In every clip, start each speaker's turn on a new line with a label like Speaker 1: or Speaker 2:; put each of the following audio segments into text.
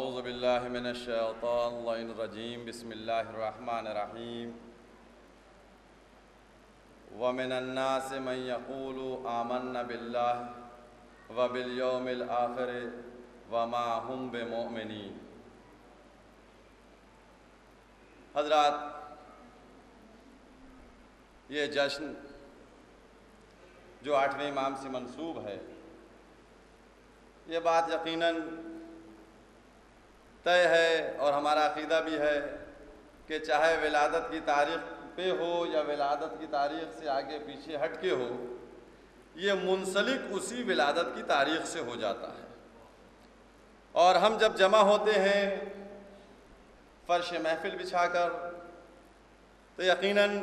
Speaker 1: اعوذ باللہ من الشیطان الرجیم بسم اللہ الرحمن الرحیم ومن الناس من یقول آمنا باللہ وبالیوم الآخر وما هم بمؤمنین۔ حضرات، یہ جشن جو 8ویں امام سے منسوب ہے، یہ بات یقیناً طے ہے اور ہمارا عقیدہ بھی ہے کہ چاہے ولادت کی تاریخ پہ ہو یا ولادت کی تاریخ سے آگے پیچھے ہٹ کے ہو، یہ منسلک اسی ولادت کی تاریخ سے ہو جاتا ہے۔ اور ہم جب جمع ہوتے ہیں فرش محفل بچھا کر، تو یقیناً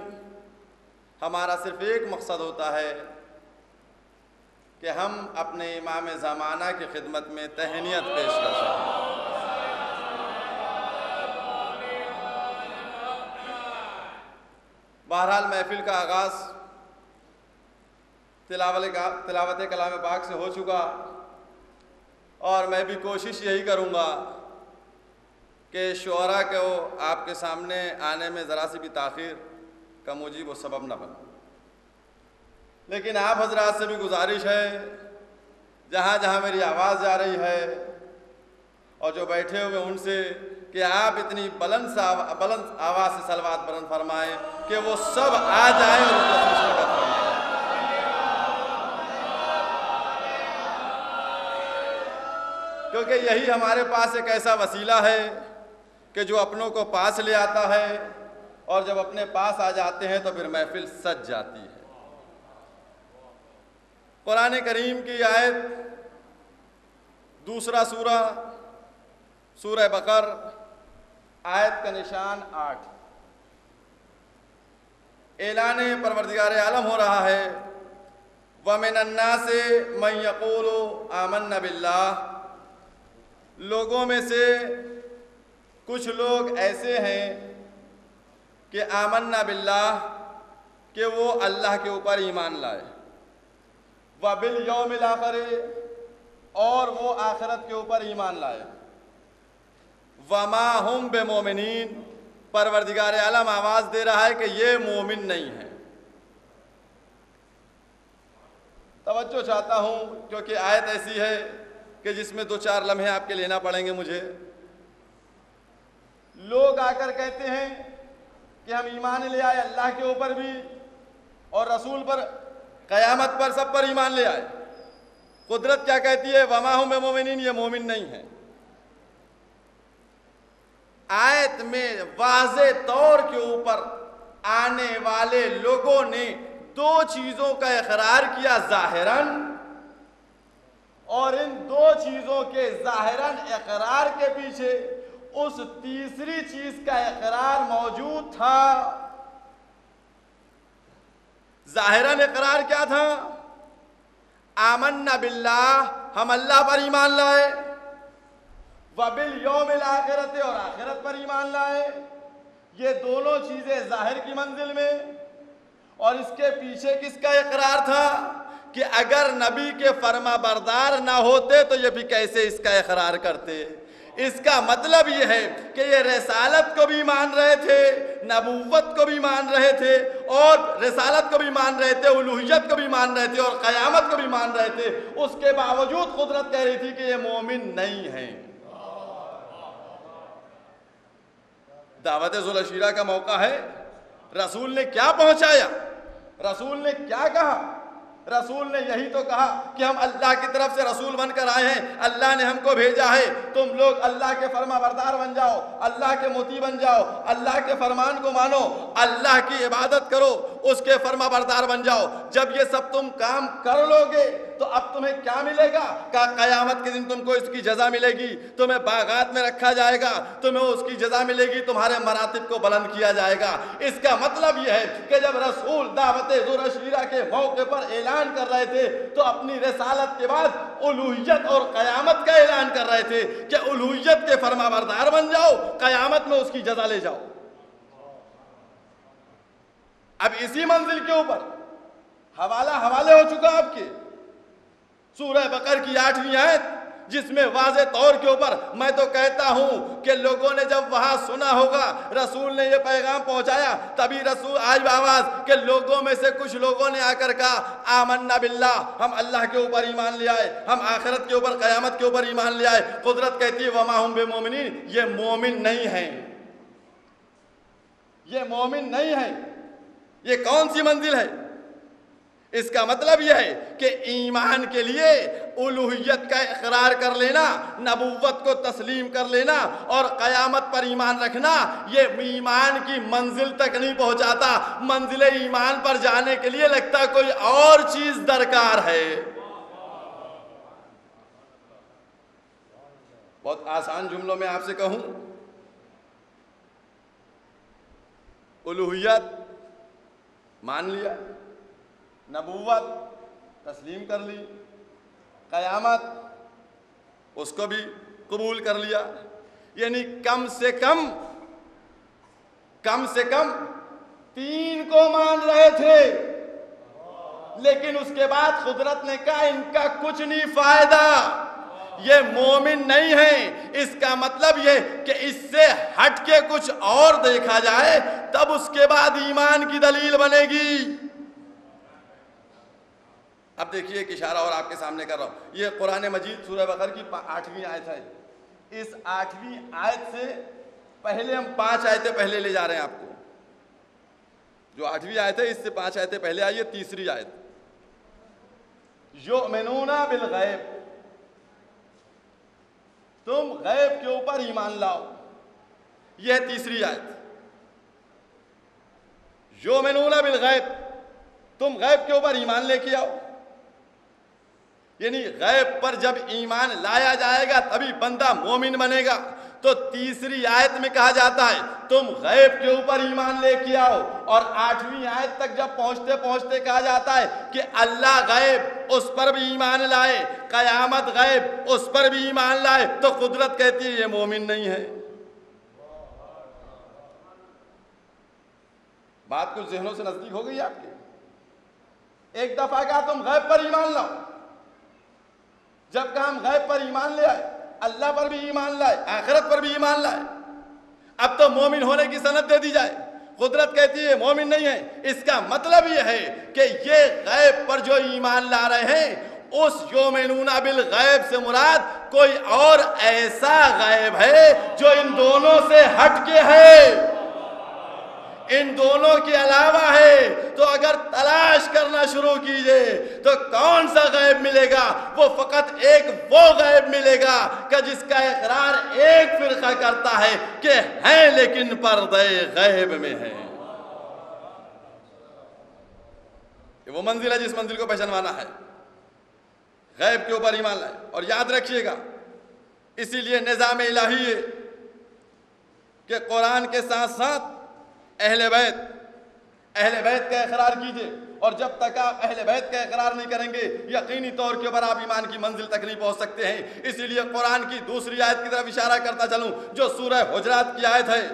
Speaker 1: ہمارا صرف ایک مقصد ہوتا ہے کہ ہم اپنے امام زمانہ کی خدمت میں تہنیت پیش کر سکیں۔ بہرحال محفل کا آغاز تلاوت کلام پاک سے ہو چکا، اور میں بھی کوشش یہی کروں گا کہ شعراء کو آپ کے سامنے آنے میں ذرا سی بھی تاخیر کا موجب و سبب نہ بنے۔ لیکن آپ حضرات سے بھی گزارش ہے، جہاں جہاں میری آواز جا رہی ہے، اور جو بیٹھے ہوئے ان سے، کہ آپ اتنی بلند آواز سے صلوات بلند فرمائیں کہ وہ سب آ جائیں اور ان کو شرکت فرمائیں۔ کیونکہ یہی ہمارے پاس ایک ایسا وسیلہ ہے کہ جو اپنوں کو پاس لے آتا ہے، اور جب اپنے پاس آ جاتے ہیں تو پھر محفل سج جاتی ہے۔ قرآن کریم کی آیت دوسرا سورہ بقر، آیت کا نشان 8، اعلان پروردگار عالم ہو رہا ہے، وَمِنَ النَّاسِ مَن يَقُولُ آمَنَّا بِاللَّهِ۔ لوگوں میں سے کچھ لوگ ایسے ہیں کہ آمنا باللہ، کہ وہ اللہ کے اوپر ایمان لائے، وبالیوم الآخر، اور وہ آخرت کے اوپر ایمان لائے، وما ہم بمومنین، پروردگار عالم آواز دے رہا ہے کہ یہ مومن نہیں ہے۔ توجہ چاہتا ہوں کیونکہ آیت ایسی ہے کہ جس میں 2-4 لمحے آپ کے لینا پڑیں گے مجھے۔ لوگ آ کر کہتے ہیں کہ ہم ایمان لے آئے اللہ کے اوپر بھی، اور رسول پر، قیامت پر، سب پر ایمان لے آئے۔ قدرت کیا کہتی ہے؟ وما ہم بمومنین، یہ مومن نہیں ہے۔ آیت میں واضح طور کے اوپر آنے والے لوگوں نے 2 چیزوں کا اقرار کیا ظاہراً، اور ان 2 چیزوں کے ظاہراً اقرار کے پیچھے اس تیسری چیز کا اقرار موجود تھا۔ ظاہراً اقرار کیا تھا؟ آمنا باللہ، ہم اللہ پر ایمان لائے، وبالیوم الآخرۃ، اور آخرت پر ایمان لائے۔ یہ دونوں چیزیں ظاہر کی منزل میں، اور اس کے پیچھے کس کا اقرار تھا کہ اگر نبی کے فرما بردار نہ ہوتے تو یہ بھی کیسے اس کا اقرار کرتے۔ اس کا مطلب یہ ہے کہ یہ رسالت کو بھی مان رہے تھے، نبوت کو بھی مان رہے تھے، اور رسالت کو بھی مان رہے تھے، الوہیت کو بھی مان رہے تھے، اور قیامت کو بھی مان رہے تھے۔ اس کے باوجود قدرت کہہ رہی تھی کہ یہ مومن نہیں ہیں۔ دعوت ذوالعشیرہ کا موقع ہے، رسول نے کیا پہنچایا؟ رسول نے کیا کہا؟ رسول نے یہی تو کہا کہ ہم اللہ کی طرف سے رسول بن کر آئے ہیں، اللہ نے ہم کو بھیجا ہے، تم لوگ اللہ کے فرما بردار بن جاؤ، اللہ کے مطیع بن جاؤ، اللہ کے فرمان کو مانو، اللہ کی عبادت کرو، اس کے فرما بردار بن جاؤ۔ جب یہ سب تم کام کر لو گے تو اب تمہیں کیا ملے گا؟ کہ قیامت کے دن تم کو اس کی جزا ملے گی، تمہیں باغات میں رکھا جائے گا، تمہیں اس کی جزا ملے گی، تمہارے مراتب کو بلند کیا جائے گا۔ اس کا مطلب یہ ہے کہ جب رسول دعوت ذوالعشیرہ کے موقع پر اعلان کر رہے تھے تو اپنی رسالت کے بعد الوہیت اور قیامت کا اعلان کر رہے تھے کہ الوہیت کے فرما بردار بن جاؤ، قیامت میں اس کی جزا لے جاؤ۔ اب اسی منزل کے اوپر حوالے ہو چکا آپ کے سورہ بقر کی 8ویں آیت، جس میں واضح طور کے اوپر میں تو کہتا ہوں کہ لوگوں نے جب وہاں سنا ہوگا رسول نے یہ پیغام پہنچایا، تبھی رسول آج آواز کہ لوگوں میں سے کچھ لوگوں نے آ کر کہا آمنا باللہ، ہم اللہ کے اوپر ایمان لے آئے، ہم آخرت کے اوپر قیامت کے اوپر ایمان لے آئے۔ قدرت کہتی ہے وما ہم بمومنین، یہ مومن نہیں ہیں، یہ مومن نہیں ہیں۔ یہ کون سی منزل ہے؟ اس کا مطلب یہ ہے کہ ایمان کے لیے الوہیت کا اقرار کر لینا، نبوت کو تسلیم کر لینا اور قیامت پر ایمان رکھنا، یہ ایمان کی منزل تک نہیں پہنچاتا۔ منزل ایمان پر جانے کے لیے لگتا ہے کوئی اور چیز درکار ہے۔ بہت آسان جملوں میں آپ سے کہوں، الوہیت مان لیا، نبوت تسلیم کر لی، قیامت اس کو بھی قبول کر لیا، یعنی کم سے کم 3 کو مان رہے تھے، لیکن اس کے بعد قدرت نے کہا ان کا کچھ نہیں فائدہ، یہ مومن نہیں ہیں۔ اس کا مطلب یہ کہ اس سے ہٹ کے کچھ اور دیکھا جائے تب اس کے بعد ایمان کی دلیل بنے گی۔ اب دیکھیے ایک اشارہ اور آپ کے سامنے کر رہا ہوں، یہ قرآن مجید سورہ بقرہ کی 8ویں آیت ہے۔ اس 8ویں آیت سے پہلے ہم 5 آیتیں پہلے لے جا رہے ہیں آپ کو۔ جو 8ویں آیت ہے اس سے 5 آیتیں پہلے آئی ہے، تیسری آیت، یؤمنون بالغیب، تم غیب کے اوپر ایمان لاؤ، یہ تیسری آیت۔ یؤمنون بالغیب، تم غیب کے اوپر ایمان لے کے آؤ، یعنی غیب پر جب ایمان لایا جائے گا تبھی بندہ مومن بنے گا۔ تو تیسری آیت میں کہا جاتا ہے تم غیب کے اوپر ایمان لے کے آؤ، اور 8ویں آیت تک جب پہنچتے پہنچتے کہا جاتا ہے کہ اللہ غیب اس پر بھی ایمان لائے، قیامت غیب اس پر بھی ایمان لائے، تو قدرت کہتی ہے یہ مومن نہیں ہے۔ بات کچھ ذہنوں سے نزدیک ہو گئی آپ کے؟ ایک دفعہ کہا تم غیب پر ایمان لاؤ، جب کہا ہم غیب پر ایمان لے آئے، اللہ پر بھی ایمان لائے، آخرت پر بھی ایمان لائے، اب تو مومن ہونے کی سند دے دی جائے، قدرت کہتی ہے مومن نہیں ہے۔ اس کا مطلب یہ ہے کہ یہ غیب پر جو ایمان لا رہے ہیں اس یؤمنون بالغیب سے مراد کوئی اور ایسا غیب ہے جو ان دونوں سے ہٹ کے ہے، ان دونوں کے علاوہ ہے۔ تو اگر تلاش کرنا شروع کیجئے تو کون سا غیب ملے گا؟ وہ فقط ایک وہ غیب ملے گا کہ جس کا اقرار ایک فرقہ کرتا ہے کہ ہیں لیکن پردے غیب میں ہیں۔ یہ وہ منزل ہے جس منزل کو پہچانوانا ہے، غیب کے اوپر ایمان لائے۔ اور یاد رکھیے گا، اسی لیے نظام الہی ہے کہ قرآن کے ساتھ ساتھ اہل بیت کا اقرار کیجئے، اور جب تک آپ اہل بیت کا اقرار نہیں کریں گے یقینی طور کے اوپر آپ ایمان کی منزل تک نہیں پہنچ سکتے ہیں۔ اسی لیے قرآن کی دوسری آیت کی طرف اشارہ کرتا چلوں جو سورہ حجرات کی آیت ہے،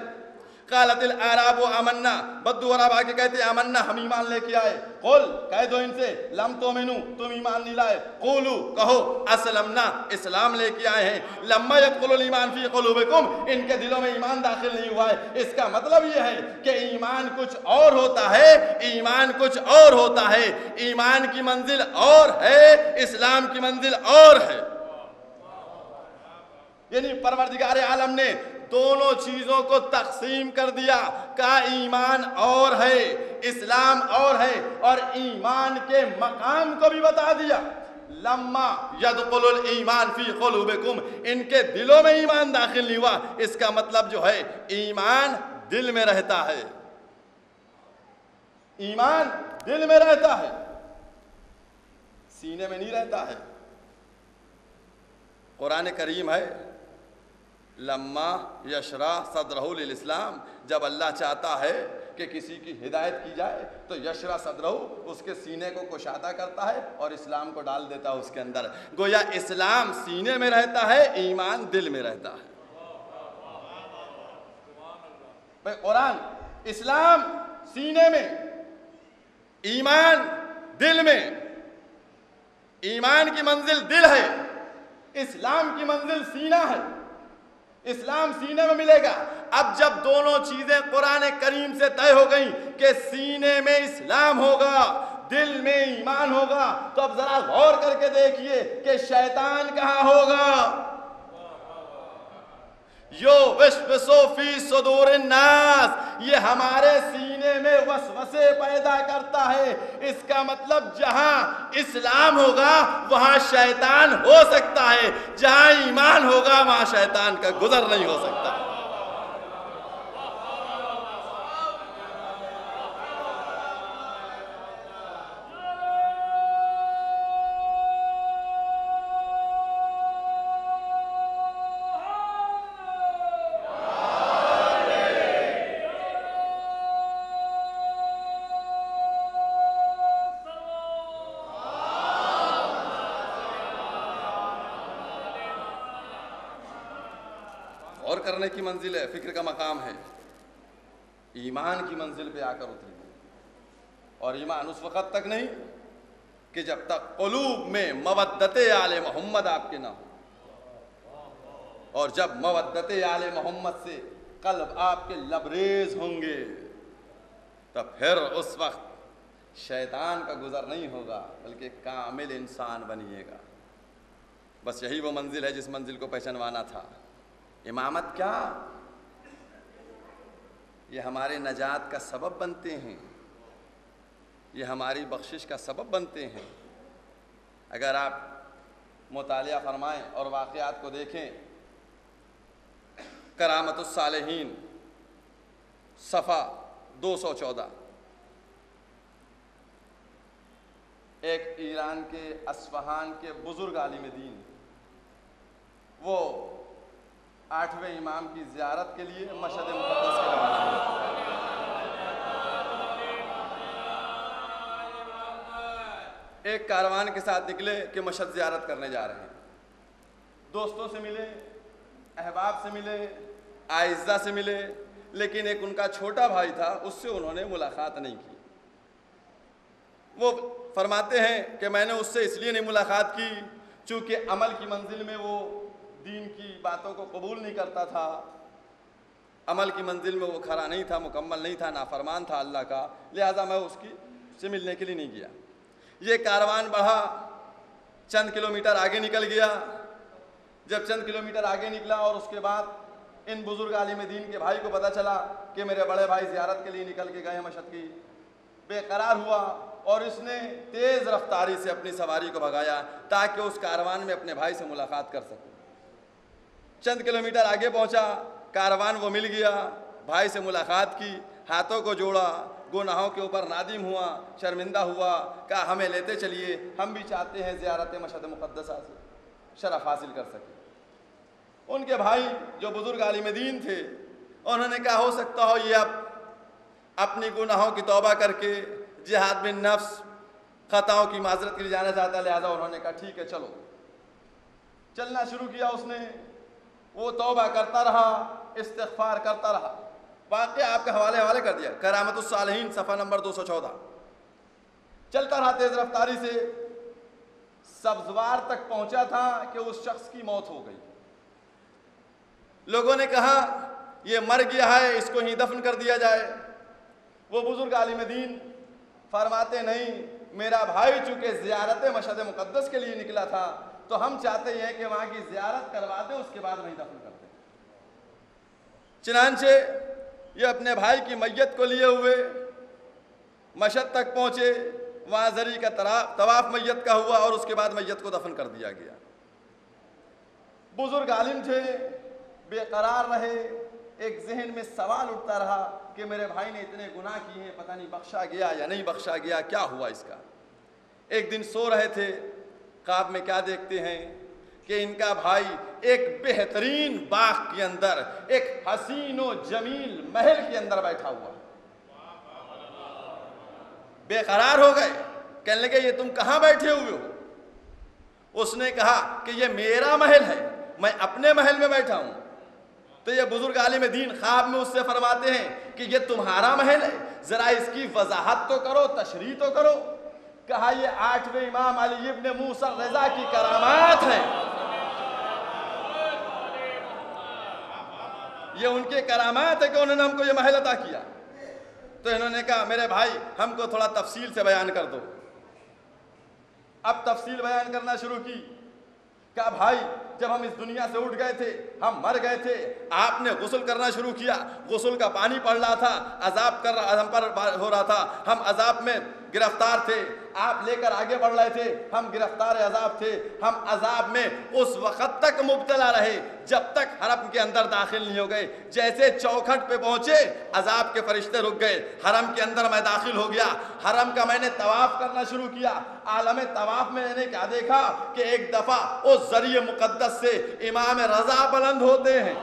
Speaker 1: قالت الاعراب آمنا، بدو عرب آ کے کہتے ہیں آمنا، ہم ایمان لے کے آئے، قل کہہ دو ان سے لم تؤمنوا، تم ایمان نہیں لائے، قولو کہو اسلمنا، اسلام لے کے آئے ہیں، لما يدخل الایمان فی قلوبکم، ان کے دلوں میں ایمان داخل نہیں ہوا ہے۔ اس کا مطلب یہ ہے کہ ایمان کچھ اور ہوتا ہے، ایمان کچھ اور ہوتا ہے، ایمان کی منزل اور ہے، اسلام کی منزل اور ہے۔ یعنی پروردگار عالم نے دونوں چیزوں کو تقسیم کر دیا، کہا ایمان اور ہے، اسلام اور ہے، اور ایمان کے مقام کو بھی بتا دیا، لما یدخل الایمان فی قلوبکم، ان کے دلوں میں ایمان داخل نہیں ہوا۔ اس کا مطلب جو ہے ایمان دل میں رہتا ہے، ایمان دل میں رہتا ہے، سینے میں نہیں رہتا ہے۔ قرآن کریم ہے لما یشرح صدرہ للاسلام، جب اللہ چاہتا ہے کہ کسی کی ہدایت کی جائے تو یشرح صدرہ، اس کے سینے کو کشادہ کرتا ہے اور اسلام کو ڈال دیتا ہے اس کے اندر۔ گویا اسلام سینے میں رہتا ہے، ایمان دل میں رہتا ہے۔ بھئی قرآن، اسلام سینے میں، ایمان دل میں، ایمان کی منزل دل ہے، اسلام کی منزل سینہ ہے، اسلام سینے میں ملے گا۔ اب جب دونوں چیزیں قرآن کریم سے طے ہو گئیں کہ سینے میں اسلام ہوگا، دل میں ایمان ہوگا، تو اب ذرا غور کر کے دیکھیے کہ شیطان کہاں ہوگا؟ یو وسوسو فی صدور الناس، یہ ہمارے سینے میں وسوسے پیدا کرتا ہے۔ اس کا مطلب جہاں اسلام ہوگا وہاں شیطان ہو سکتا ہے، جہاں ایمان ہوگا وہاں شیطان کا گزر نہیں ہو سکتا۔ غور کرنے کی منزل ہے، فکر کا مقام ہے، ایمان کی منزل پہ آ کر اتری۔ اور ایمان اس وقت تک نہیں کہ جب تک قلوب میں مودت آل محمد آپ کے نہ ہو، اور جب مودت آل محمد سے قلب آپ کے لبریز ہوں گے تب پھر اس وقت شیطان کا گزر نہیں ہوگا، بلکہ کامل انسان بنیے گا۔ بس یہی وہ منزل ہے جس منزل کو پہچانوانا تھا۔ امامت کیا؟ یہ ہمارے نجات کا سبب بنتے ہیں، یہ ہماری بخشش کا سبب بنتے ہیں۔ اگر آپ مطالعہ فرمائیں اور واقعات کو دیکھیں، کرامت الصالحین صفحہ 214، ایک ایران کے اصفہان کے بزرگ عالم دین، وہ 8ویں امام کی زیارت کے لیے مشہد مقدس کے روانہ ہوئے۔ ایک کاروان کے ساتھ نکلے کہ مشہد زیارت کرنے جا رہے ہیں، دوستوں سے ملے، احباب سے ملے، اعزاء سے ملے، لیکن ایک ان کا چھوٹا بھائی تھا، اس سے انہوں نے ملاقات نہیں کی۔ وہ فرماتے ہیں کہ میں نے اس سے اس لیے نہیں ملاقات کی چونکہ عمل کی منزل میں وہ دین کی باتوں کو قبول نہیں کرتا تھا، عمل کی منزل میں وہ کھڑا نہیں تھا، مکمل نہیں تھا، نافرمان تھا اللہ کا، لہٰذا میں اس سے ملنے کے لیے نہیں گیا۔ یہ کاروان بڑھا، چند کلومیٹر آگے نکل گیا۔ جب چند کلومیٹر آگے نکلا اور اس کے بعد ان بزرگ عالم دین کے بھائی کو پتہ چلا کہ میرے بڑے بھائی زیارت کے لیے نکل کے گئے ہیں مشہد کی، بے قرار ہوا اور اس نے تیز رفتاری سے اپنی سواری کو بھگایا تاکہ اس کاروان میں اپنے بھائی سے ملاقات کر سکے۔ چند کلومیٹر آگے پہنچا، کاروان وہ مل گیا، بھائی سے ملاقات کی، ہاتھوں کو جوڑا، گناہوں کے اوپر نادم ہوا، شرمندہ ہوا، کہا ہمیں لیتے چلیے، ہم بھی چاہتے ہیں زیارت مشہد مقدسہ سے شرف حاصل کر سکیں۔ ان کے بھائی جو بزرگ عالم دین تھے، انہوں نے کہا ہو سکتا ہو یہ اب اپنی گناہوں کی توبہ کر کے جہاد بن نفس خطاؤں کی معذرت کے لیے جانا چاہتا ہے، لہٰذا انہوں نے کہا ٹھیک ہے چلو۔ چلنا شروع کیا اس نے، وہ توبہ کرتا رہا، استغفار کرتا رہا۔ واقعہ آپ کے حوالے کر دیا، کرامت الصالحین صفحہ نمبر 214۔ چلتا رہا تیز رفتاری سے، سبزوار تک پہنچا تھا کہ اس شخص کی موت ہو گئی۔ لوگوں نے کہا یہ مر گیا ہے، اس کو ہی دفن کر دیا جائے۔ وہ بزرگ عالم دین فرماتے نہیں، میرا بھائی چونکہ زیارت مشہد مقدس کے لیے نکلا تھا تو ہم چاہتے ہیں کہ وہاں کی زیارت کروا دیں، اس کے بعد وہیں دفن کرتے ہیں۔ چنانچہ یہ اپنے بھائی کی میت کو لیے ہوئے مشہد تک پہنچے، وہاں زری کا طواف میت کا ہوا اور اس کے بعد میت کو دفن کر دیا گیا۔ بزرگ عالم تھے، بے قرار رہے، ایک ذہن میں سوال اٹھتا رہا کہ میرے بھائی نے اتنے گناہ کیے ہیں، پتہ نہیں بخشا گیا یا نہیں بخشا گیا، کیا ہوا اس کا۔ ایک دن سو رہے تھے، خواب میں کیا دیکھتے ہیں کہ ان کا بھائی ایک بہترین باغ کے اندر، ایک حسین و جمیل محل کے اندر بیٹھا ہوا۔ بے قرار ہو گئے، کہنے لگے یہ تم کہاں بیٹھے ہوئے ہو؟ اس نے کہا کہ یہ میرا محل ہے، میں اپنے محل میں بیٹھا ہوں۔ تو یہ بزرگ عالم دین خواب میں اس سے فرماتے ہیں کہ یہ تمہارا محل ہے، ذرا اس کی وضاحت تو کرو، تشریح تو کرو۔ کہا یہ 8ویں امام علی ابن موسیٰ الرضا کی کرامات ہیں، یہ ان کے کرامات ہے کہ انہوں نے ہم کو یہ محل عطا کیا. تو انہوں نے کہا میرے بھائی ہم کو تھوڑا تفصیل سے بیان کر دو. اب تفصیل بیان کرنا شروع کی. کہا بھائی جب ہم اس دنیا سے اٹھ گئے تھے, ہم مر گئے تھے, آپ نے غسل کرنا شروع کیا, غسل کا پانی پڑ رہا تھا, عذاب کر رہا ہم پر ہو رہا تھا, ہم عذاب میں گرفتار تھے, آپ لے کر آگے بڑھ رہے تھے, ہم گرفتار عذاب تھے, ہم عذاب میں اس وقت تک مبتلا رہے جب تک حرم کے اندر داخل نہیں ہو گئے. جیسے چوکھٹ پہ پہنچے عذاب کے فرشتے رک گئے, حرم کے اندر میں داخل ہو گیا, حرم کا میں نے طواف کرنا شروع کیا. عالم طواف میں نے کیا دیکھا کہ ایک دفعہ اس ذریعہ مقدس سے امام رضا بلند ہوتے ہیں.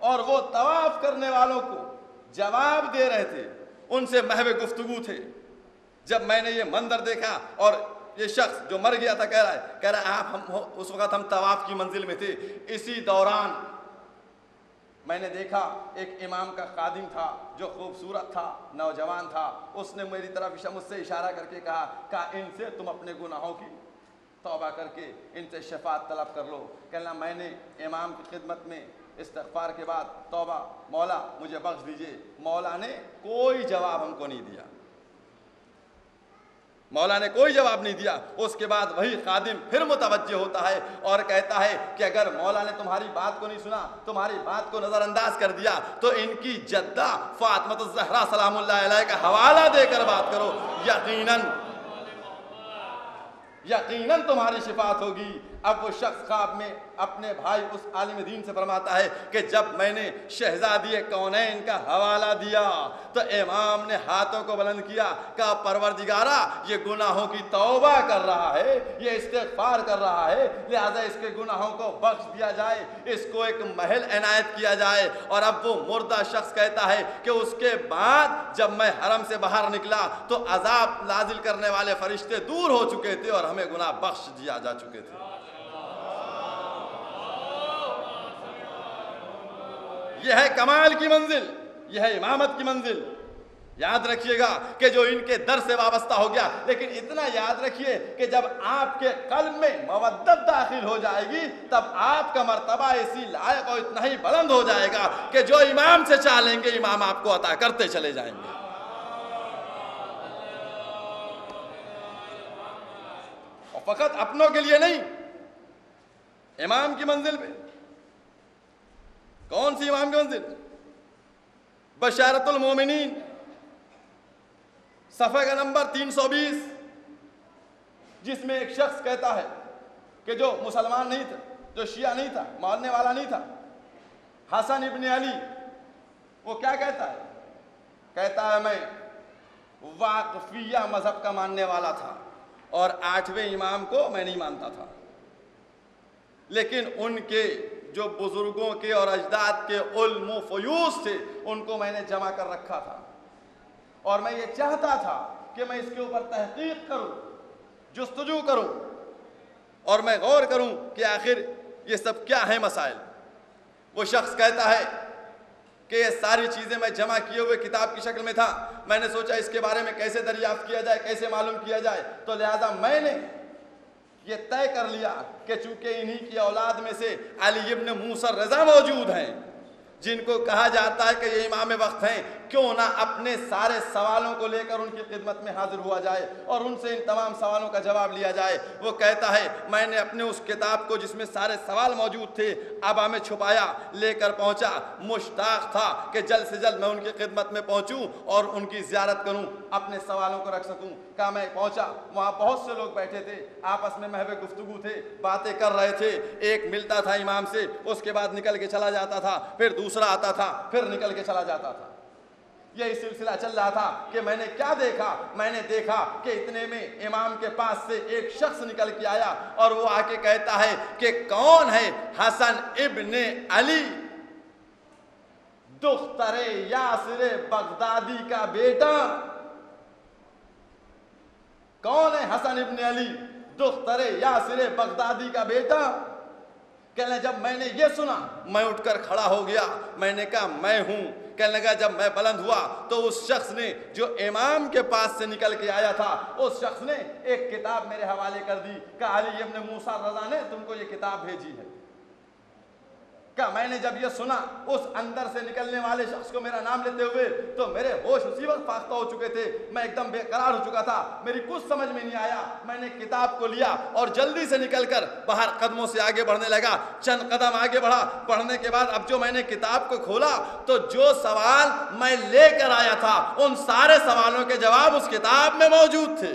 Speaker 1: اور وہ طواف کرنے والوں کو جواب دے رہے تھے, ان سے محو گفتگو تھے. جب میں نے یہ منظر دیکھا اور یہ شخص جو مر گیا تھا کہہ رہا ہے آپ اس وقت ہم طواف کی منزل میں تھے. اسی دوران میں نے دیکھا ایک امام کا خادم تھا جو خوبصورت تھا, نوجوان تھا. اس نے میری طرف مجھ سے اشارہ کر کے کہا ان سے تم اپنے گناہوں کی توبہ کر کے ان سے شفاعت طلب کر لو. کہنا میں نے امام کی خدمت میں استغفار کے بعد توبہ, مولا مجھے بخش دیجئے. مولا نے کوئی جواب ہم کو نہیں دیا, مولا نے کوئی جواب نہیں دیا. اس کے بعد وہی خادم پھر متوجہ ہوتا ہے اور کہتا ہے کہ اگر مولا نے تمہاری بات کو نہیں سنا, تمہاری بات کو نظر انداز کر دیا, تو ان کی جدہ فاطمہ الزہرا سلام اللہ علیہ کا حوالہ دے کر بات کرو, یقیناً تمہاری شفاعت ہوگی. اب وہ شخص خواب میں اپنے بھائی اس عالم دین سے فرماتا ہے کہ جب میں نے شہزادی کونین کا حوالہ دیا تو امام نے ہاتھوں کو بلند کیا, کہا پروردگارا یہ گناہوں کی توبہ کر رہا ہے, یہ استغفار کر رہا ہے, لہذا اس کے گناہوں کو بخش دیا جائے, اس کو ایک محل عنایت کیا جائے. اور اب وہ مردہ شخص کہتا ہے کہ اس کے بعد جب میں حرم سے باہر نکلا تو عذاب نازل کرنے والے فرشتے دور ہو چکے تھے اور ہمیں گناہ بخش دیا جا چکے تھے. یہ ہے کمال کی منزل, یہ ہے امامت کی منزل. یاد رکھیے گا کہ جو ان کے در سے وابستہ ہو گیا, لیکن اتنا یاد رکھیے کہ جب آپ کے قلب میں مودت داخل ہو جائے گی تب آپ کا مرتبہ اسی لائق اور اتنا ہی بلند ہو جائے گا کہ جو امام سے چاہیں گے امام آپ کو عطا کرتے چلے جائیں گے. اور فقط اپنوں کے لیے نہیں, امام کی منزل پہ. کون سی امام کی منزل؟ بشارت المومنین, صفحہ کا نمبر 320, جس میں ایک شخص کہتا ہے کہ جو مسلمان نہیں تھا, جو شیعہ نہیں تھا, ماننے والا نہیں تھا, حسن ابن علی, وہ کیا کہتا ہے؟ کہتا ہے میں واقفیہ مذہب کا ماننے والا تھا اور 8ویں امام کو میں نہیں مانتا تھا, لیکن ان کے جو بزرگوں کے اور اجداد کے علم و فیوض تھے ان کو میں نے جمع کر رکھا تھا, اور میں یہ چاہتا تھا کہ میں اس کے اوپر تحقیق کروں, جستجو کروں, اور میں غور کروں کہ آخر یہ سب کیا ہیں مسائل. وہ شخص کہتا ہے کہ یہ ساری چیزیں میں جمع کیے ہوئے کتاب کی شکل میں تھا, میں نے سوچا اس کے بارے میں کیسے دریافت کیا جائے, کیسے معلوم کیا جائے, تو لہذا میں نے یہ طے کر لیا کہ چونکہ انہی کی اولاد میں سے علی ابن موسیٰ الرضا موجود ہیں جن کو کہا جاتا ہے کہ یہ امام وقت ہیں, کیوں نہ اپنے سارے سوالوں کو لے کر ان کی خدمت میں حاضر ہوا جائے اور ان سے ان تمام سوالوں کا جواب لیا جائے. وہ کہتا ہے میں نے اپنے اس کتاب کو جس میں سارے سوال موجود تھے ابا میں چھپایا, لے کر پہنچا, مشتاق تھا کہ جلد سے جلد میں ان کی خدمت میں پہنچوں اور ان کی زیارت کروں, اپنے سوالوں کو رکھ سکوں. کہا میں پہنچا, وہاں بہت سے لوگ بیٹھے تھے, آپس میں محو گفتگو تھے, باتیں کر رہے تھے. ایک ملتا تھا امام سے, اس کے بعد نکل کے چلا جاتا تھا, پھر دوسرا آتا تھا, پھر نکل کے چلا جاتا تھا. یہی سلسلہ چل رہا تھا کہ میں نے کیا دیکھا, میں نے دیکھا کہ اتنے میں امام کے پاس سے ایک شخص نکل کے آیا اور وہ آ کے کہتا ہے کہ کون ہے؟ حسن ابن علی دختر یاسر بغدادی کا بیٹا. کون ہے حسن ابن علی دختر یاسر بغدادی کا بیٹا؟ کہنے لگا جب میں نے یہ سنا میں اٹھ کر کھڑا ہو گیا، میں نے کہا میں ہوں۔ کہنے لگا جب میں بلند ہوا تو اس شخص نے جو امام کے پاس سے نکل کے آیا تھا، اس شخص نے ایک کتاب میرے حوالے کر دی، کہا علی ابن موسیٰ رضا نے تم کو یہ کتاب بھیجی ہے۔ کہ میں نے جب یہ سنا اس اندر سے نکلنے والے شخص کو میرا نام لیتے ہوئے تو میرے ہوش اسی وقت فاختہ ہو چکے تھے، میں ایک دم بے قرار ہو چکا تھا، میری کچھ سمجھ میں نہیں آیا۔ میں نے کتاب کو لیا اور جلدی سے نکل کر باہر قدموں سے آگے بڑھنے لگا۔ چند قدم آگے بڑھا، بڑھنے کے بعد اب جو میں نے کتاب کو کھولا تو جو سوال میں لے کر آیا تھا ان سارے سوالوں کے جواب اس کتاب میں موجود تھے۔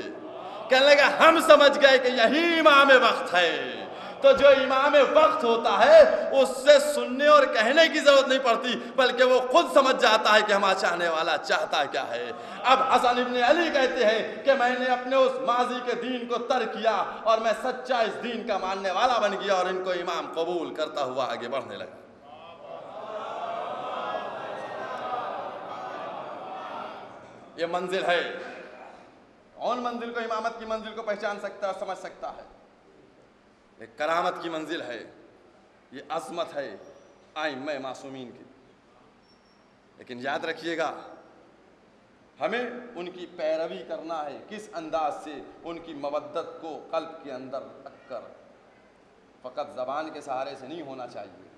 Speaker 1: کہنے لگا ہم سمجھ گئے کہ یہی امام وقت ہے۔ تو جو امام وقت ہوتا ہے اس سے سننے اور کہنے کی ضرورت نہیں پڑتی، بلکہ وہ خود سمجھ جاتا ہے کہ ہمارا چاہنے والا چاہتا کیا ہے۔ اب حسن ابن علی کہتے ہیں کہ میں نے اپنے اس ماضی کے دین کو ترک کیا اور میں سچا اس دین کا ماننے والا بن گیا اور ان کو امام قبول کرتا ہوا آگے بڑھنے لگا۔ یہ منزل ہے، کون منزل کو، امامت کی منزل کو پہچان سکتا ہے، سمجھ سکتا ہے۔ ایک کرامت کی منزل ہے، یہ عظمت ہے ائمہ معصومین کی۔ لیکن یاد رکھیے گا ہمیں ان کی پیروی کرنا ہے، کس انداز سے ان کی مودت کو قلب کے اندر رکھ کر، فقط زبان کے سہارے سے نہیں ہونا چاہیے۔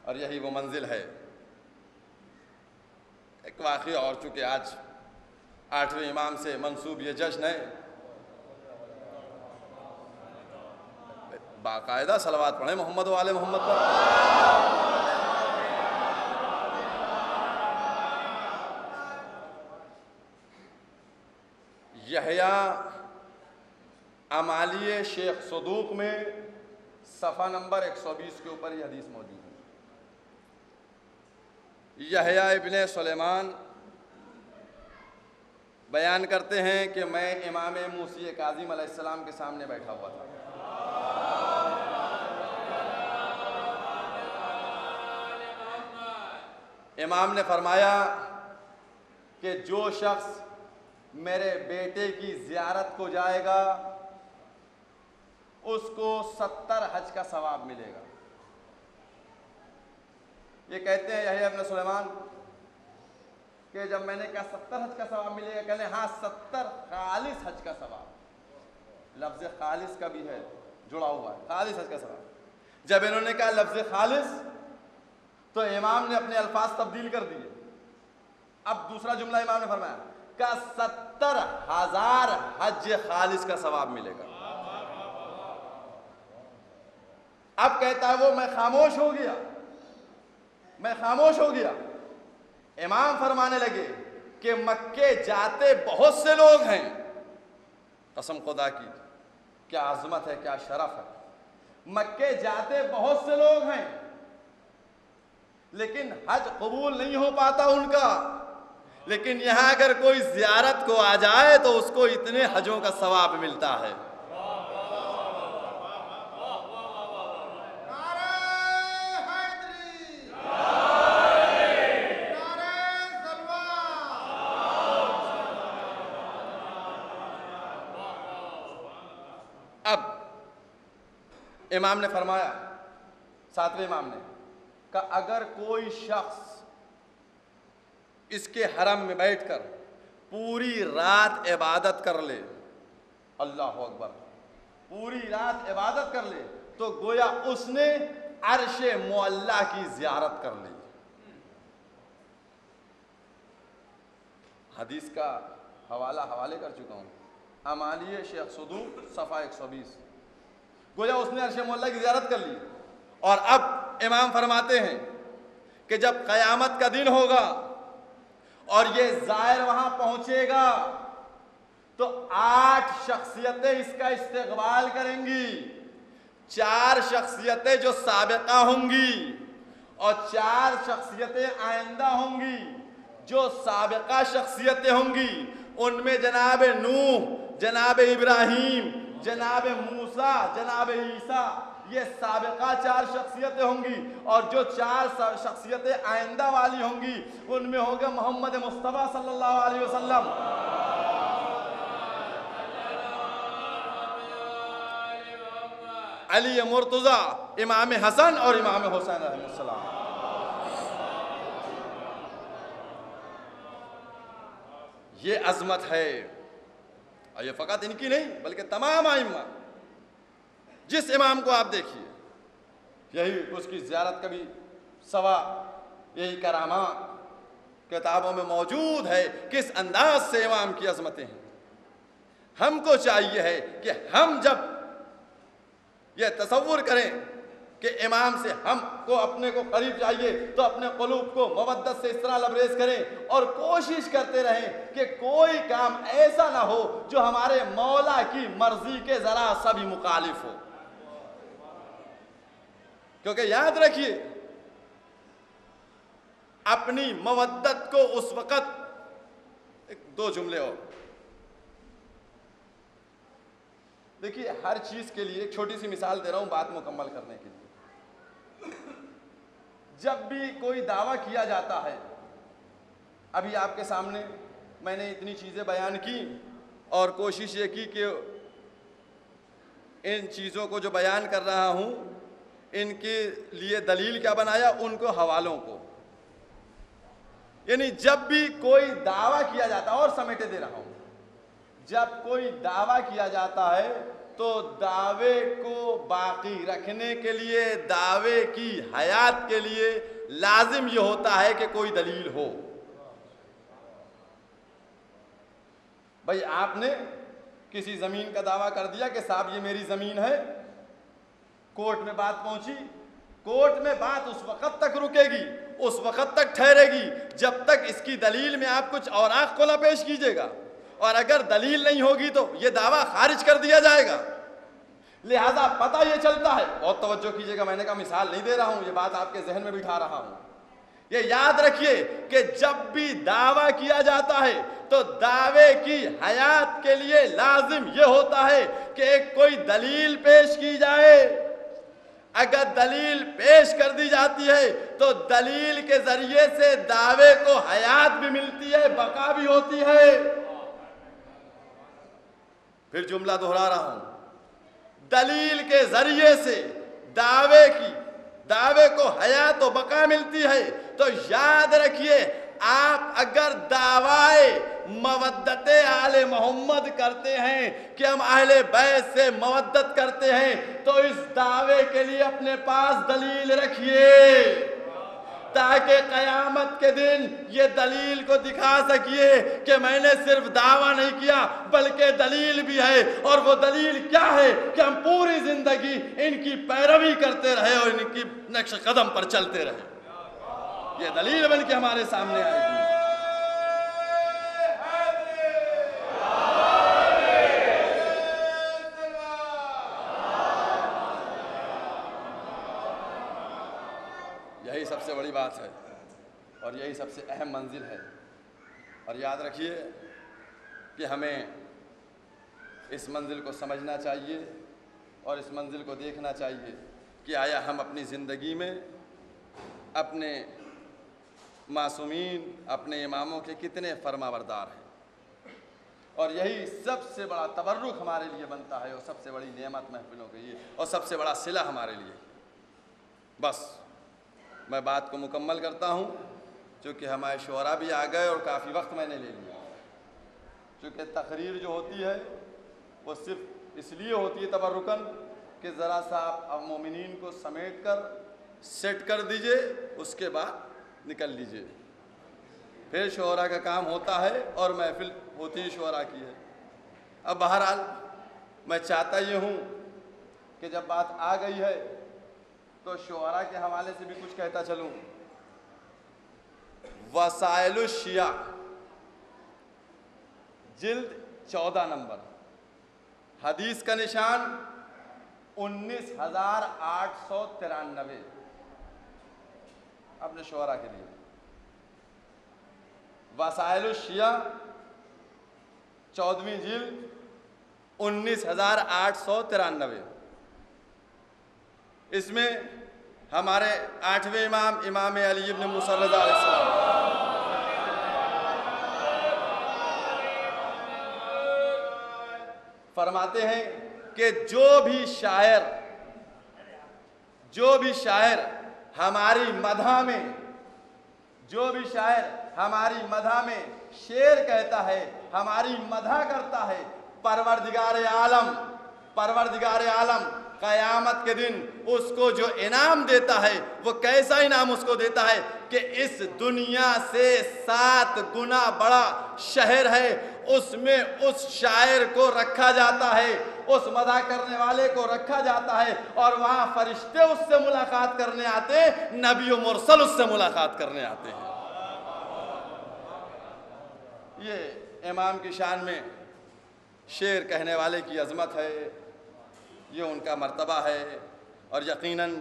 Speaker 1: اور یہی وہ منزل ہے۔ ایک واقعہ اور چونکہ آج 8ویں امام سے منسوب یہ جشن ہے، باقاعدہ صلوات پڑھیں محمد و آل محمد پر۔ یحییٰ امالی شیخ صدوق میں صفحہ نمبر 120 کے اوپر یہ حدیث موجود ہے۔ یحییٰ ابن سلیمان بیان کرتے ہیں کہ میں امام موسی کاظم علیہ السلام کے سامنے بیٹھا ہوا تھا۔ امام نے فرمایا کہ جو شخص میرے بیٹے کی زیارت کو جائے گا اس کو 70 حج کا ثواب ملے گا۔ یہ کہتے ہیں یحییٰ ابن سلیمان کہ جب میں نے کہا 70 حج کا ثواب ملے گا، کہنے ہاں 70 خالص حج کا ثواب، لفظ خالص کا بھی ہے جڑا ہوا ہے، خالص حج کا ثواب۔ جب انہوں نے کہا لفظ خالص تو امام نے اپنے الفاظ تبدیل کر دیے۔ اب دوسرا جملہ امام نے فرمایا کہ 70,000 حج خالص کا ثواب ملے گا۔ اب کہتا ہے وہ میں خاموش ہو گیا، میں خاموش ہو گیا۔ امام فرمانے لگے کہ مکے جاتے بہت سے لوگ ہیں، قسم خدا کی کیا عظمت ہے، کیا شرف ہے، مکے جاتے بہت سے لوگ ہیں لیکن حج قبول نہیں ہو پاتا ان کا، لیکن یہاں اگر کوئی زیارت کو آ جائے تو اس کو اتنے حجوں کا ثواب ملتا ہے۔ اب امام نے فرمایا، 7ویں امام نے، کہ اگر کوئی شخص اس کے حرم میں بیٹھ کر پوری رات عبادت کر لے، اللہ اکبر، پوری رات عبادت کر لے تو گویا اس نے عرش معلیٰ کی زیارت کر لی۔ حدیث کا حوالے کر چکا ہوں، امالی شیخ صدوق صفحہ 120، گویا اس نے عرش معلیٰ کی زیارت کر لی۔ اور اب امام فرماتے ہیں کہ جب قیامت کا دن ہوگا اور یہ زائر وہاں پہنچے گا تو 8 شخصیتیں اس کا استقبال کریں گی، 4 شخصیتیں جو سابقہ ہوں گی اور 4 شخصیتیں آئندہ ہوں گی۔ جو سابقہ شخصیتیں ہوں گی ان میں جناب نوح، جناب ابراہیم، جناب موسیٰ، جناب عیسیٰ، یہ سابقہ 4 شخصیتیں ہوں گی، اور جو 4 شخصیتیں آئندہ والی ہوں گی ان میں ہوگا محمد مصطفیٰ صلی اللہ علیہ وسلم۔ علی مرتضی، امام حسن اور امام حسین علیہ السلام۔ یہ عظمت ہے، اور یہ فقط ان کی نہیں بلکہ تمام ائمہ۔ جس امام کو آپ دیکھیے، یہی اس کی زیارت کا بھی سوا، یہی کرامات کتابوں میں موجود ہے، کس انداز سے امام کی عظمتیں ہیں۔ ہم کو چاہیے ہے کہ ہم جب یہ تصور کریں کہ امام سے ہم کو اپنے کو قریب چاہیے، تو اپنے قلوب کو مودت سے اس طرح لبریز کریں اور کوشش کرتے رہیں کہ کوئی کام ایسا نہ ہو جو ہمارے مولا کی مرضی کے ذرا سا بھی مخالف ہو۔ کیونکہ یاد رکھیے، اپنی مودت کو اس وقت، دو جملے اور دیکھیے، ہر چیز کے لیے ایک چھوٹی سی مثال دے رہا ہوں بات مکمل کرنے کے لیے۔ جب بھی کوئی دعویٰ کیا جاتا ہے، ابھی آپ کے سامنے میں نے اتنی چیزیں بیان کی اور کوشش یہ کی کہ ان چیزوں کو جو بیان کر رہا ہوں ان کے لیے دلیل کیا بنایا، ان کو حوالوں کو، یعنی جب بھی کوئی دعویٰ کیا جاتا ہے، اور سمیٹے دے رہا ہوں، جب کوئی دعویٰ کیا جاتا ہے تو دعوے کو باقی رکھنے کے لیے، دعوے کی حیات کے لیے لازم یہ ہوتا ہے کہ کوئی دلیل ہو۔ بھئی آپ نے کسی زمین کا دعویٰ کر دیا کہ صاحب یہ میری زمین ہے، کورٹ میں بات پہنچی، کورٹ میں بات اس وقت تک رکے گی، اس وقت تک ٹھہرے گی جب تک اس کی دلیل میں آپ کچھ اوراق کو نہ پیش کیجیے گا، اور اگر دلیل نہیں ہوگی تو یہ دعویٰ خارج کر دیا جائے گا۔ لہذا پتہ یہ چلتا ہے، بہت توجہ کیجیے گا، میں نے کہا مثال نہیں دے رہا ہوں، یہ بات آپ کے ذہن میں بٹھا رہا ہوں۔ یہ یاد رکھیے کہ جب بھی دعویٰ کیا جاتا ہے تو دعوے کی حیات کے لیے لازم یہ ہوتا ہے کہ ایک کوئی دلیل پیش کی جائے۔ اگر دلیل پیش کر دی جاتی ہے تو دلیل کے ذریعے سے دعوے کو حیات بھی ملتی ہے، بقا بھی ہوتی ہے۔ پھر جملہ دہرا رہا ہوں، دلیل کے ذریعے سے دعوے کو حیات و بقا ملتی ہے، تو یاد رکھیے آپ اگر دعوی مودت آل محمد کرتے ہیں کہ ہم اہل بیت سے مودت کرتے ہیں، تو اس دعوے کے لیے اپنے پاس دلیل رکھیے، تاکہ قیامت کے دن یہ دلیل کو دکھا سکیے کہ میں نے صرف دعویٰ نہیں کیا بلکہ دلیل بھی ہے۔ اور وہ دلیل کیا ہے کہ ہم پوری زندگی ان کی پیروی کرتے رہے اور ان کی نقش قدم پر چلتے رہے۔ یہ دلیل بن کے ہمارے سامنے آئے گی۔ یہی سب سے بڑی بات ہے اور یہی سب سے اہم منزل ہے۔ اور یاد رکھیے کہ ہمیں اس منزل کو سمجھنا چاہیے اور اس منزل کو دیکھنا چاہیے کہ آیا ہم اپنی زندگی میں اپنے معصومین، اپنے اماموں کے کتنے فرما بردار ہیں۔ اور یہی سب سے بڑا تبرک ہمارے لیے بنتا ہے اور سب سے بڑی نعمت محفلوں کے لیے اور سب سے بڑا صلہ ہمارے لیے۔ بس میں بات کو مکمل کرتا ہوں، چونکہ ہمارے شعراء بھی آ گئے اور کافی وقت میں نے لے لیا۔ چونکہ تقریر جو ہوتی ہے وہ صرف اس لیے ہوتی ہے تبرکاً کہ ذرا سا آپ مومنین کو سمیٹ کر سیٹ کر دیجئے، اس کے بعد نکل لیجئے۔ پھر شعراء کا کام ہوتا ہے اور محفل ہوتی ہی شعراء کی ہے۔ اب بہرحال میں چاہتا یہ ہوں کہ جب بات آ گئی ہے تو شعراء کے حوالے سے بھی کچھ کہتا چلوں۔ وسائل الشیعہ جلد 14 نمبر، حدیث کا نشان 19,893، اپنے شعراء کے لیے۔ وسائل الشیعہ 14ویں جلد 19,893۔ اس میں ہمارے 8ویں امام، امام علی ابن موسیٰ رضا علیہ السلام، فرماتے ہیں کہ جو بھی شاعر جو بھی شاعر ہماری مدح میں شعر کہتا ہے، ہماری مدح کرتا ہے، پروردگار عالم قیامت کے دن اس کو جو انعام دیتا ہے وہ کیسا انعام اس کو دیتا ہے کہ اس دنیا سے 7 گنا بڑا شہر ہے، اس میں اس شاعر کو رکھا جاتا ہے، اس مدح کرنے والے کو رکھا جاتا ہے، اور وہاں فرشتے اس سے ملاقات کرنے آتے ہیں، نبی و مرسل اس سے ملاقات کرنے آتے ہیں۔ یہ امام کی شان میں شعر کہنے والے کی عظمت ہے، یہ ان کا مرتبہ ہے، اور یقیناً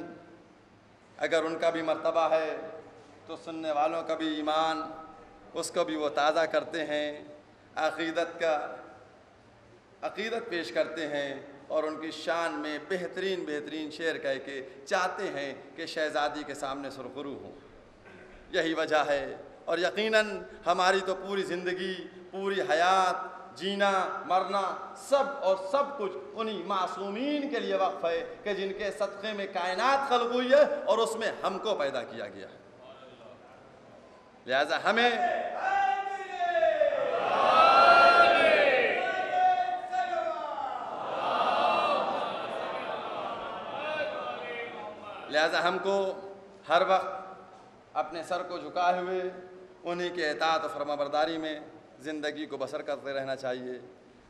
Speaker 1: اگر ان کا بھی مرتبہ ہے تو سننے والوں کا بھی ایمان اس کو بھی وہ تازہ کرتے ہیں، عقیدت پیش کرتے ہیں، اور ان کی شان میں بہترین شعر کہہ کے چاہتے ہیں کہ شہزادی کے سامنے سرخرو ہوں۔ یہی وجہ ہے، اور یقیناً ہماری تو پوری زندگی، پوری حیات، جینا مرنا سب کچھ انہی معصومین کے لیے وقف ہے کہ جن کے صدقے میں کائنات خلق ہوئی ہے اور اس میں ہم کو پیدا کیا گیا ہے۔ لہذا ہم کو ہر وقت اپنے سر کو جھکائے ہوئے انہی کے اطاعت و فرمانبرداری میں زندگی کو بسر کرتے رہنا چاہیے،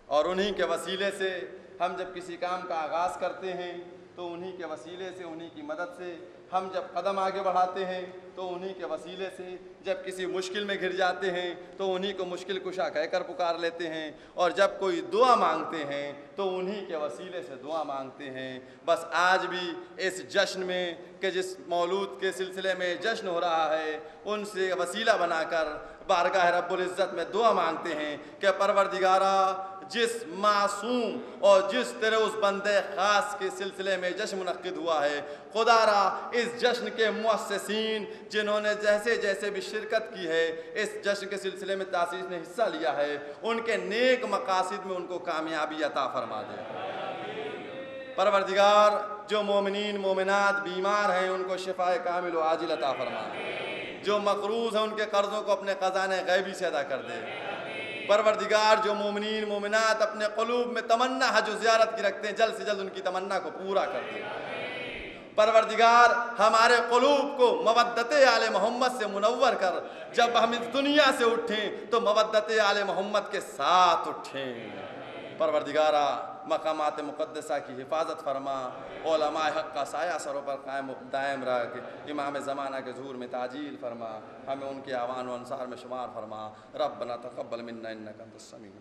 Speaker 1: اور انہی کے وسیلے سے ہم جب کسی کام کا آغاز کرتے ہیں تو انہی کے وسیلے سے، انہی کی مدد سے ہم جب قدم آگے بڑھاتے ہیں تو انہی کے وسیلے سے جب کسی مشکل میں گر جاتے ہیں تو انہی کو مشکل کشا کہہ کر پکار لیتے ہیں، اور جب کوئی دعا مانگتے ہیں تو انہی کے وسیلے سے دعا مانگتے ہیں۔ بس آج بھی اس جشن میں کہ جس مولود کے سلسلے میں جشن ہو رہا ہے، ان سے وسیلہ بنا کر بارگاہ رب العزت میں دعا مانگتے ہیں کہ پروردگارا، جس معصوم اور جس تیرے اس بندے خاص کے سلسلے میں جشن منعقد ہوا ہے، خدا را اس جشن کے مؤسسین جنہوں نے جیسے بھی شرکت کی ہے، اس جشن کے سلسلے میں تاسیس نے حصہ لیا ہے، ان کے نیک مقاصد میں ان کو کامیابی عطا فرما دے۔ پروردگار، جو مومنین مومنات بیمار ہیں ان کو شفاء کامل و عاجل عطا فرما دے، جو مقروض ہیں ان کے قرضوں کو اپنے خزانے غیبی سے ادا کر دے۔ پروردگار، جو مومنین مومنات اپنے قلوب میں تمنا حج و زیارت کی رکھتے ہیں، جلد سے جلد ان کی تمنا کو پورا کر دے۔ پروردگار، ہمارے قلوب کو مودت آل محمد سے منور کر، جب ہم اس دنیا سے اٹھیں تو مودت آل محمد کے ساتھ اٹھیں۔ پروردگارہ، مقامات مقدسہ کی حفاظت فرما، علماء حق کا سایہ سروں پر قائم و دائم رکھ، امام زمانہ کے ظہور میں تعجیل فرما، ہمیں ان کے اعوان و انصار میں شمار فرما۔ ربنا تقبل منا انک انت السمیع